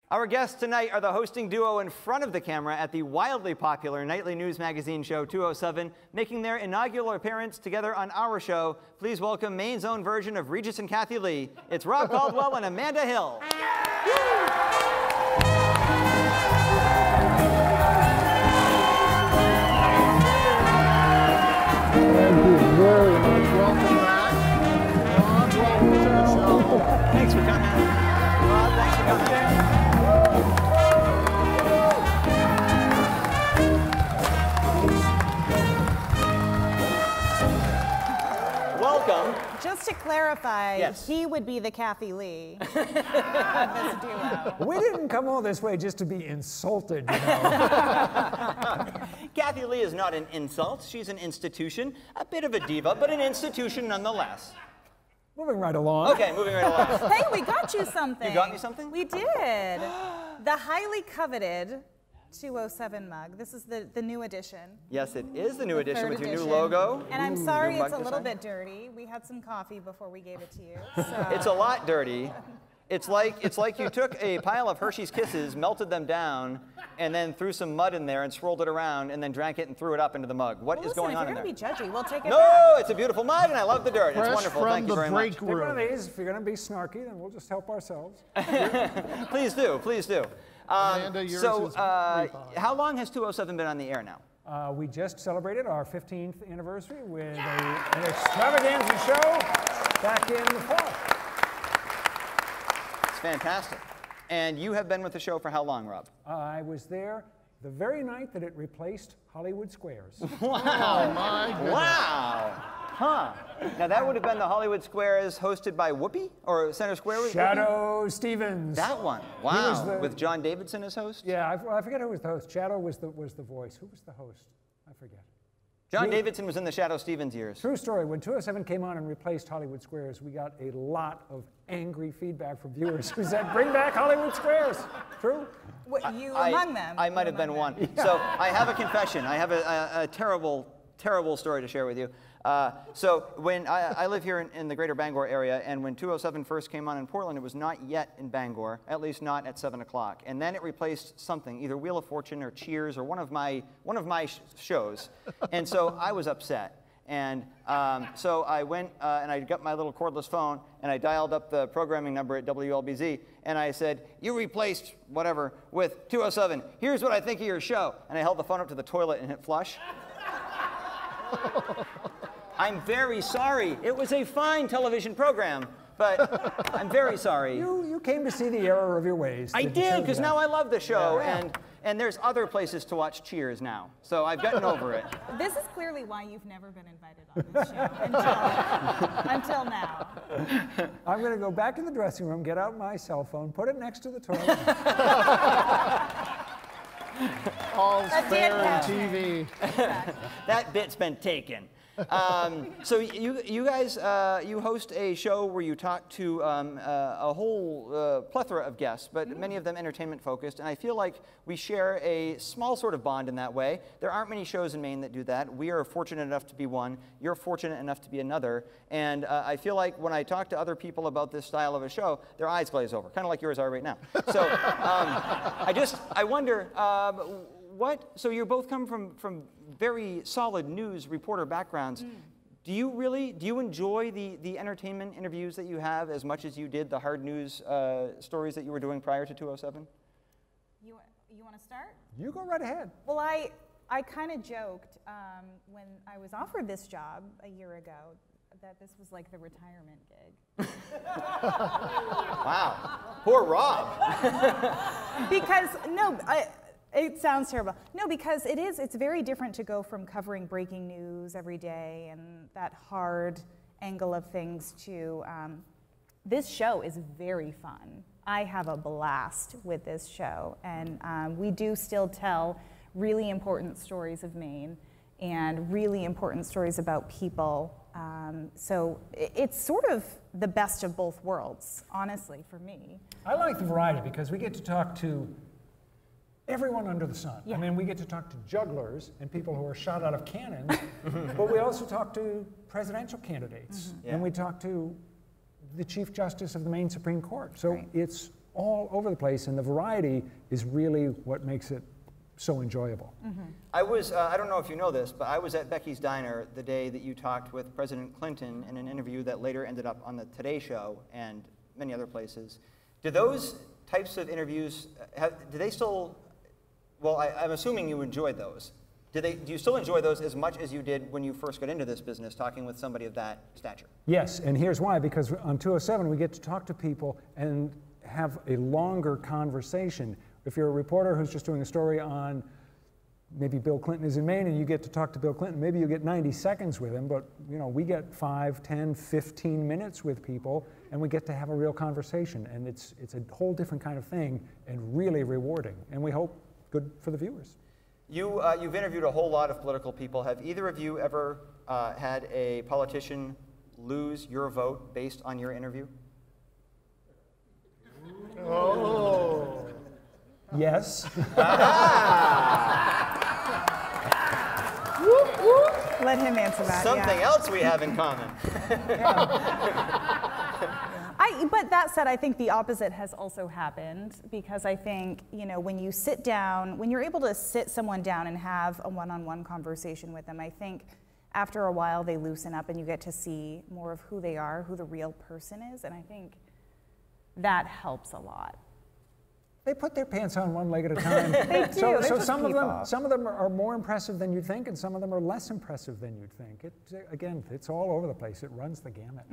Our guests tonight are the hosting duo in front of the camera at the wildly popular nightly news magazine show 207, making their inaugural appearance together on our show. Please welcome Maine's own version of Regis and Kathy Lee. It's Rob Caldwell and Amanda Hill. Thank you very much. Welcome back. Rob, welcome to the show. Thanks for coming. Rob, thanks for coming. Welcome. Just to clarify, yes, he would be the Kathy Lee of this duo. We didn't come all this way just to be insulted, you know. Kathy Lee is not an insult. She's an institution, a bit of a diva, but an institution nonetheless. Moving right along. Okay, moving right along. Hey, we got you something. You got me something? We did. The highly coveted 207 mug. This is the new edition. Yes, it is the new edition with your new edition. logo. And I'm sorry New it's a mug little design. bit dirty. We had some coffee before we gave it to you. So. It's a lot dirty. It's like you took a pile of Hershey's Kisses, melted them down, and then threw some mud in there and swirled it around, and then drank it and threw it up into the mug. What is going on in there? If you're going to be judgy, we'll take it No, back. it's a beautiful mug, and I love the dirt. It's wonderful. Thank you very much. Take one of these. If you're going to be snarky, then we'll just help ourselves. Please do, please do. Amanda, yours is How long has 207 been on the air now? We just celebrated our 15th anniversary with an extravaganza show back in the fall. It's fantastic. And you have been with the show for how long, Rob? I was there the very night that it replaced Hollywood Squares. Wow. Oh, my goodness. Wow. Huh. Now, that would have been the Hollywood Squares hosted by Whoopi? Or Center Square was Shadow Stevens. That one. Wow. With John Davidson as host? Yeah, I forget who was the host. Shadow was the voice. Who was the host? I forget. John Davidson was in the Shadow Stevens years. True story. When 207 came on and replaced Hollywood Squares, we got a lot of angry feedback from viewers who said, "Bring back Hollywood Squares." True? You among them. I might have been one. Yeah. So I have a confession. I have a terrible, terrible story to share with you. So when I live here in the greater Bangor area, and when 207 first came on in Portland, it was not yet in Bangor, at least not at 7 o'clock. And then it replaced something, either Wheel of Fortune or Cheers or one of my shows. And so I was upset. And so I went and I got my little cordless phone and I dialed up the programming number at WLBZ and I said, "You replaced whatever with 207. Here's what I think of your show." And I held the phone up to the toilet and hit flush. I'm very sorry. It was a fine television program, but I'm very sorry. You came to see the error of your ways. I did, because now I love the show, Yeah. and there's other places to watch Cheers now, so I've gotten over it. This is clearly why you've never been invited on this show until now. I'm going to go back to the dressing room, get out my cell phone, put it next to the toilet. All's fair in TV. That bit's been taken. So you guys, you host a show where you talk to a whole plethora of guests, but many of them entertainment focused, and I feel like we share a small sort of bond in that way. There aren't many shows in Maine that do that. We are fortunate enough to be one. You're fortunate enough to be another, and I feel like when I talk to other people about this style of a show, their eyes glaze over, kind of like yours are right now. So I wonder, so you both come from very solid news reporter backgrounds. Do you enjoy the entertainment interviews that you have as much as you did the hard news stories that you were doing prior to 207? You want to start? You go right ahead. Well, I kind of joked when I was offered this job a year ago that this was like the retirement gig. Wow. Poor Rob. Because, no, it sounds terrible. No, because it's very different to go from covering breaking news every day and that hard angle of things to, this show is very fun. I have a blast with this show, and we do still tell really important stories of Maine and really important stories about people. So it's sort of the best of both worlds, honestly, for me. I like the variety because we get to talk to everyone under the sun. Yeah. I mean, we get to talk to jugglers and people who are shot out of cannons, but we also talk to presidential candidates, Yeah. and we talk to the Chief Justice of the Maine Supreme Court. So Right. it's all over the place, and the variety is really what makes it so enjoyable. I was, I don't know if you know this, but I was at Becky's Diner the day that you talked with President Clinton in an interview that later ended up on the Today Show and many other places. Do those types of interviews, do they still, well, I'm assuming you enjoyed those. Do you still enjoy those as much as you did when you first got into this business, talking with somebody of that stature? Yes, and here's why, because on 207 we get to talk to people and have a longer conversation. If you're a reporter who's just doing a story on maybe Bill Clinton is in Maine and you get to talk to Bill Clinton, maybe you get 90 seconds with him, but you know, we get 5, 10, 15 minutes with people and we get to have a real conversation, and it's a whole different kind of thing and really rewarding, and we hope good for the viewers. You've interviewed a whole lot of political people. Have either of you ever had a politician lose your vote based on your interview? Oh. Yes. Let him answer that. Something else we have in common. But that said, I think the opposite has also happened, because I think, you know, when you sit down, when you're able to sit someone down and have a one-on-one conversation with them, I think after a while they loosen up and you get to see more of who they are, who the real person is, and I think that helps a lot. They put their pants on one leg at a time. They do. So They're just some of people. them are more impressive than you'd think, and some of them are less impressive than you'd think. Again, it's all over the place. It runs the gamut.